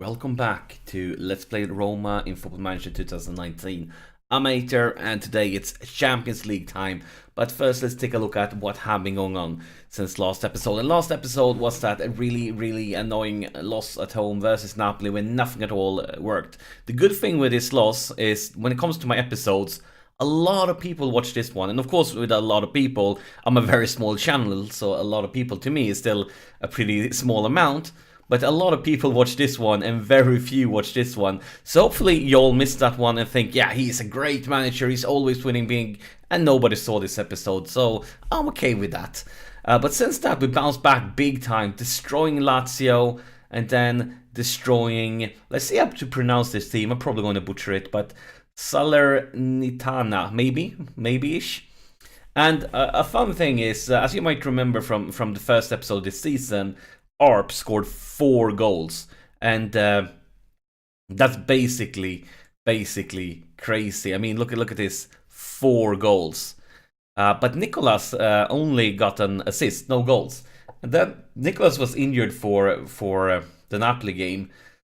Welcome back to Let's Play Roma in Football Manager 2019. I'm Ater and today it's Champions League time. But first let's take a look at what has been going on since last episode. And last episode was that a really annoying loss at home versus Napoli when nothing at all worked. The good thing with this loss is when it comes to my episodes, a lot of people watch this one, and of course with a lot of people, I'm a very small channel, so a lot of people to me is still a pretty small amount. But a lot of people watch this one and very few watch this one. So hopefully you all missed that one and think, yeah, he's a great manager, he's always winning big, and nobody saw this episode, so I'm okay with that. But since that, we bounced back big time, destroying Lazio and then destroying, let's see how to pronounce this team, I'm probably going to butcher it, but Salernitana, maybe-ish. And a fun thing is, as you might remember from the first episode this season, ARP scored 4 goals, and that's basically crazy. I mean, look at this, 4 goals. But Nicolas only got an assist, no goals. And then Nicolas was injured for the Napoli game,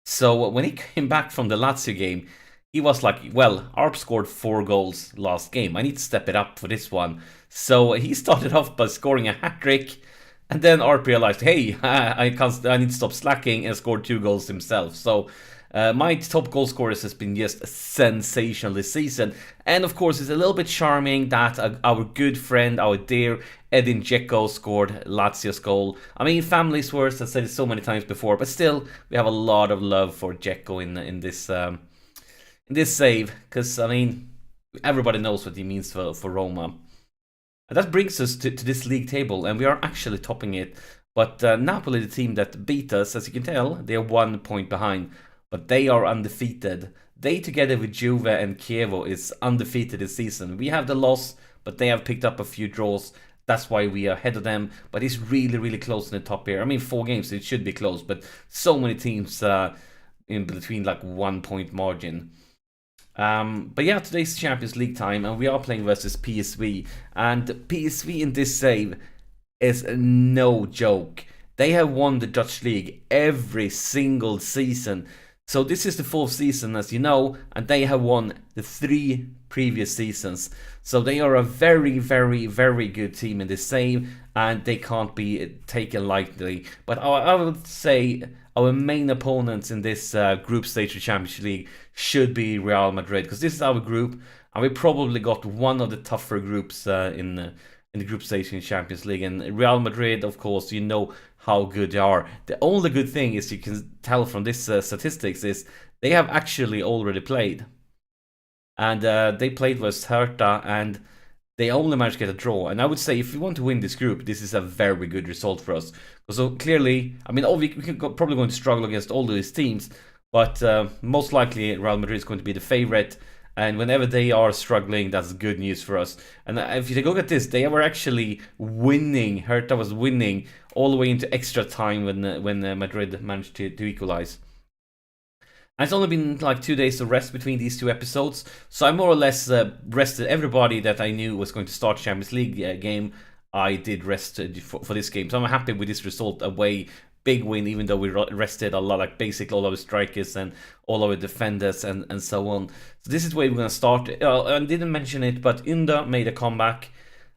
so when he came back from the Lazio game, he was like, well, ARP scored 4 goals last game, I need to step it up for this one. So he started off by scoring a hat-trick, and then ARP realized, hey, I need to stop slacking, and scored 2 goals himself. So my top goal scorers has been just sensational this season. And of course, it's a little bit charming that our good friend, our dear Edin Dzeko scored Lazio's goal. I mean, family's worst, I've said it so many times before, but still, we have a lot of love for Dzeko in this save, because I mean, everybody knows what he means for Roma. And that brings us to this league table, and we are actually topping it. But Napoli, the team that beat us, as you can tell, they are 1 point behind. But they are undefeated. They, together with Juve and Chievo, is undefeated this season. We have the loss, but they have picked up a few draws. That's why we are ahead of them. But it's really close in the top here. I mean, 4 games, it should be close. But so many teams in between, like 1 point margin. But yeah, today's Champions League time, and we are playing versus PSV. And PSV in this save is no joke. They have won the Dutch league every single season. So this is the 4th season, as you know, and they have won the 3 previous seasons. So they are a very good team in this save, and they can't be taken lightly. But I would say our main opponents in this group stage of Champions League should be Real Madrid, because this is our group, and we probably got one of the tougher groups in the group stage in Champions League. And Real Madrid, of course, you know how good they are. The only good thing is, you can tell from this statistics, is they have actually already played. And they played with Hertha, and they only managed to get a draw. And I would say, if we want to win this group, this is a very good result for us. So clearly, I mean, we can probably going to struggle against all of these teams, but most likely Real Madrid is going to be the favorite. And whenever they are struggling, that's good news for us. And if you take a look at this, they were actually winning. Hertha was winning all the way into extra time when Madrid managed to equalize. And it's only been like 2 days of rest between these 2 episodes, so I more or less rested everybody that I knew was going to start Champions League game. I did rest for this game, so I'm happy with this result away. Big win, even though we rested a lot, like basically all our strikers and all our defenders and so on. So this is where we're going to start. I didn't mention it, but Unda made a comeback.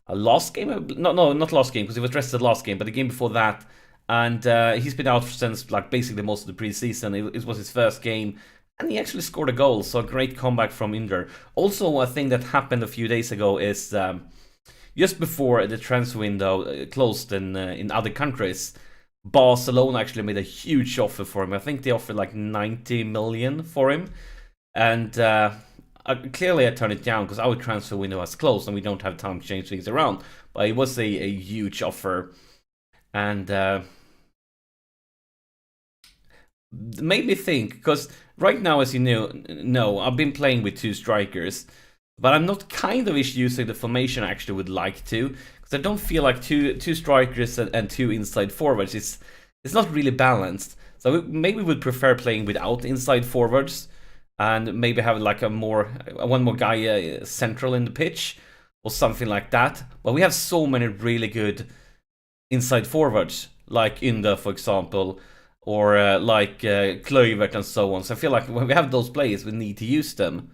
Last game? No, not last game, because he was rested last game, but the game before that. And he's been out since like basically most of the preseason. It was his first game, and he actually scored a goal. So a great comeback from Inder. Also, a thing that happened a few days ago is just before the transfer window closed in other countries, Barcelona actually made a huge offer for him. I think they offered like 90 million for him, and clearly I turned it down because our transfer window has closed and we don't have time to change things around. But it was a huge offer, and made me think, because right now, as you know, I've been playing with 2 strikers, but I'm not kind of using the formation I actually would like to, because I don't feel like two strikers and 2 inside forwards. It's not really balanced. So maybe would prefer playing without inside forwards, and maybe have like one more guy central in the pitch or something like that. But we have so many really good inside forwards, like Unda, for example. like Kluivert and so on. So I feel like when we have those players, we need to use them.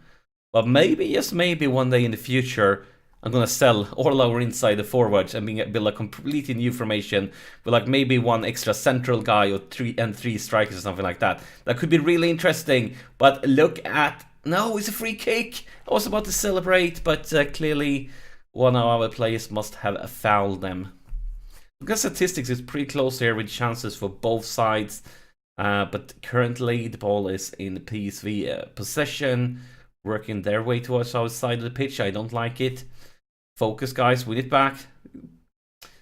But maybe, yes, maybe one day in the future, I'm gonna sell all our inside the forwards and build a completely new formation with like maybe one extra central guy or three strikers or something like that. That could be really interesting. But look at, no, it's a free kick. I was about to celebrate, but clearly one of our players must have fouled them. Look at statistics, it's pretty close here with chances for both sides. But currently the ball is in PSV possession, working their way towards our side of the pitch. I don't like it. Focus, guys, win it back.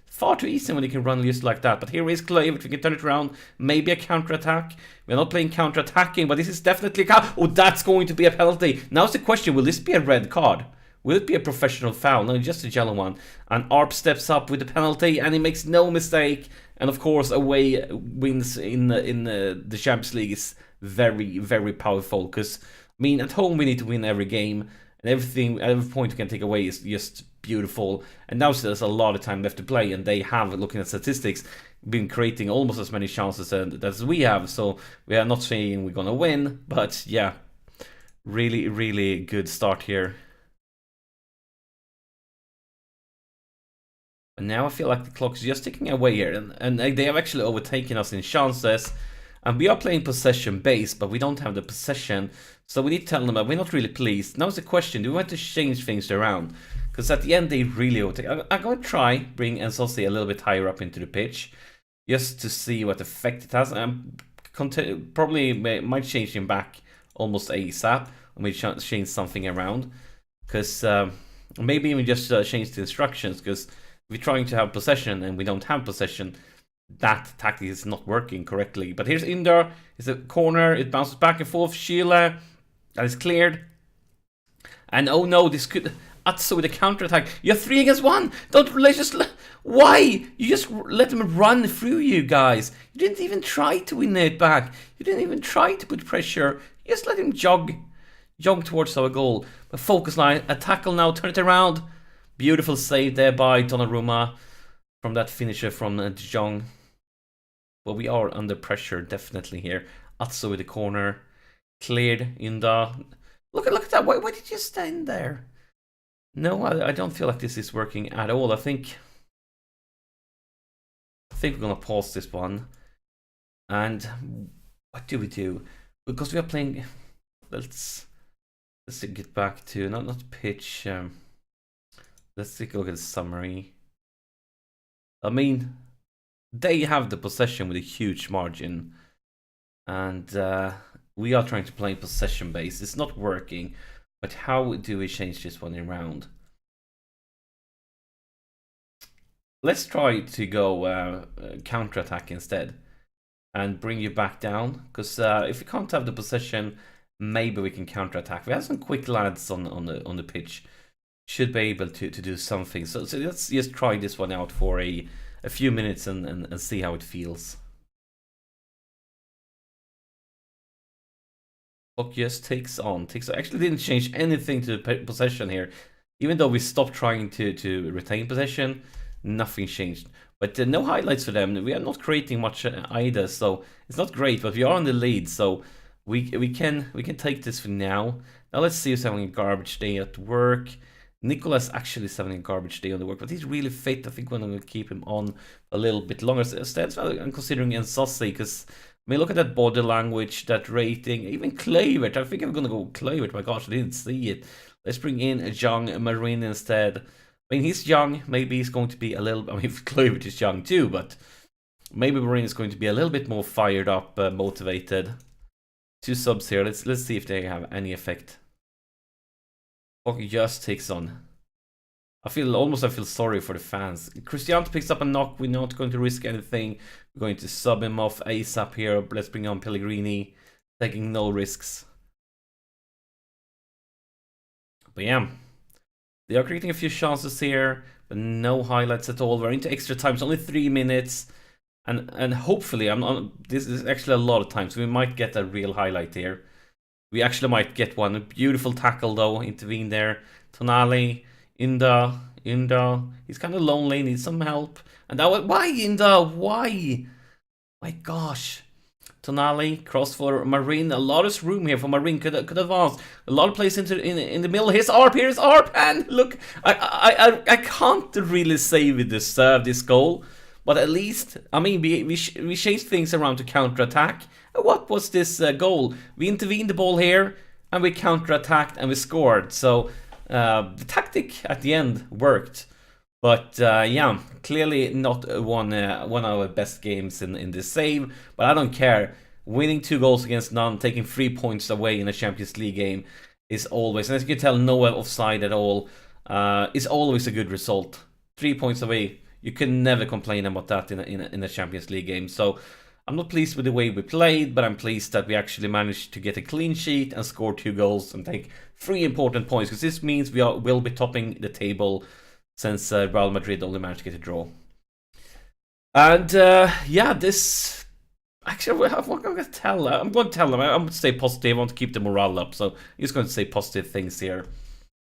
Far too easy when you can run just like that. But here is Kluivert, we can turn it around. Maybe a counter-attack. We're not playing counter-attacking, but this is definitely oh, that's going to be a penalty. Now's the question, will this be a red card? Will it be a professional foul? No, just a yellow one. And Arp steps up with the penalty, and he makes no mistake. And of course, away wins in the Champions League is very, very powerful. Because, I mean, at home we need to win every game. And everything, every point we can take away is just beautiful. And now there's a lot of time left to play, and they have, looking at statistics, been creating almost as many chances as we have. So we are not saying we're gonna win, but yeah, really, really good start here. And now I feel like the clock's just ticking away here, and they have actually overtaken us in chances. And we are playing possession based, but we don't have the possession. So we need to tell them that we're not really pleased. Now it's the question, do we want to change things around? Because at the end they really overtake. I'm going to try bring Giallorossi a little bit higher up into the pitch, just to see what effect it has. Probably might change him back almost ASAP. Or maybe change something around. Because maybe even just change the instructions. Because if we're trying to have possession and we don't have possession, that tactic is not working correctly. But here's Inder. It's a corner. It bounces back and forth. Sheila. That is cleared. And oh no, this could... Atsu with a counter-attack. You're 3 against 1. Don't just... Why? You just let them run through you guys. You didn't even try to win it back. You didn't even try to put pressure. You just let him jog towards our goal. But focus line. A tackle now. Turn it around. Beautiful save there by Donnarumma. From that finisher from De Jong. But we are under pressure definitely here. Atsu with the corner. Cleared. Inda. Look at that. Why did you stand there? No, I don't feel like this is working at all. I think we're gonna pause this one. And what do we do? Because we are playing. Let's get back to not pitch. Let's take a look at the summary. I mean, they have the possession with a huge margin, and we are trying to play possession base. It's not working. But how do we change this one around? Let's try to go counter-attack instead. And bring you back down. Because if we can't have the possession, maybe we can counter-attack. We have some quick lads on the pitch. Should be able to do something. So let's just try this one out for a few minutes and see how it feels. Clock just takes on. Actually didn't change anything to the possession here. Even though we stopped trying to retain possession, nothing changed. But no highlights for them. We are not creating much either, so it's not great. But we are on the lead, so we can take this for now. Now let's see who's having a garbage day at work. Nicolas actually is having a garbage day on the work, but he's really fit. I think we're going to keep him on a little bit longer. Instead, I'm considering Giallorossi because. I mean, look at that body language, that rating, even Kluivert. I think I'm going to go Kluivert. My gosh, I didn't see it. Let's bring in a young Marin instead. I mean, he's young. Maybe he's going to be a little... I mean, Kluivert is young too, but maybe Marin is going to be a little bit more fired up, motivated. 2 subs here. Let's see if they have any effect. Hockey just takes on. I feel sorry for the fans. Cristiano picks up a knock. We're not going to risk anything. We're going to sub him off ASAP here. Let's bring on Pellegrini. Taking no risks. But yeah. They are creating a few chances here. But no highlights at all. We're into extra time. It's only 3 minutes. And hopefully, this is actually a lot of time. So we might get a real highlight here. We actually might get one. A beautiful tackle though. Intervene there. Tonali. Inda, he's kind of lonely, needs some help. And that was, why Inda? Why? My gosh. Tonali, cross for Marin. A lot of room here for Marin. Could advance. A lot of place into in the middle. Here's ARP, and look, I can't really say we deserve this goal, but at least, I mean, we changed things around to counter-attack. What was this goal? We intervened the ball here, and we counter-attacked, and we scored. So the tactic at the end worked. But yeah, clearly not one of our best games in this save. But I don't care. Winning 2 goals against none, taking 3 points away in a Champions League game is always, and as you can tell, no offside at all, is always a good result. 3 points away, you can never complain about that in a Champions League game. So I'm not pleased with the way we played, but I'm pleased that we actually managed to get a clean sheet and score 2 goals and take 3 important points, because this means will be topping the table, since Real Madrid only managed to get a draw. And yeah, this... Actually, what am I going to tell them? I'm going to tell them. I'm going to stay positive. I want to keep the morale up. So I'm just going to say positive things here.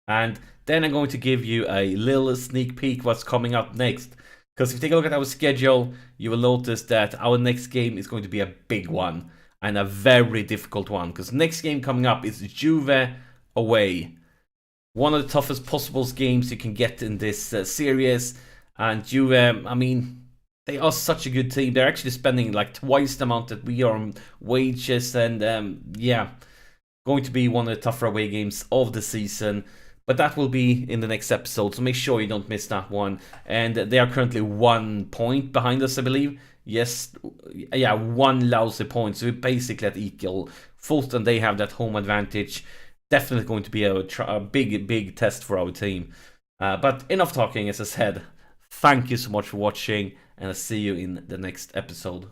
And then I'm going to give you a little sneak peek what's coming up next. Because if you take a look at our schedule, you will notice that our next game is going to be a big one. And a very difficult one. Because next game coming up is Juve away. One of the toughest possible games you can get in this series. And Juve, I mean, they are such a good team. They're actually spending like twice the amount that we are on wages. And yeah, going to be one of the tougher away games of the season. But that will be in the next episode, so make sure you don't miss that one. And they are currently 1 point behind us, I believe. Yes, yeah, 1 lousy point. So we're basically at equal. Fulton, they have that home advantage. Definitely going to be a big test for our team. But enough talking, as I said. Thank you so much for watching, and I'll see you in the next episode.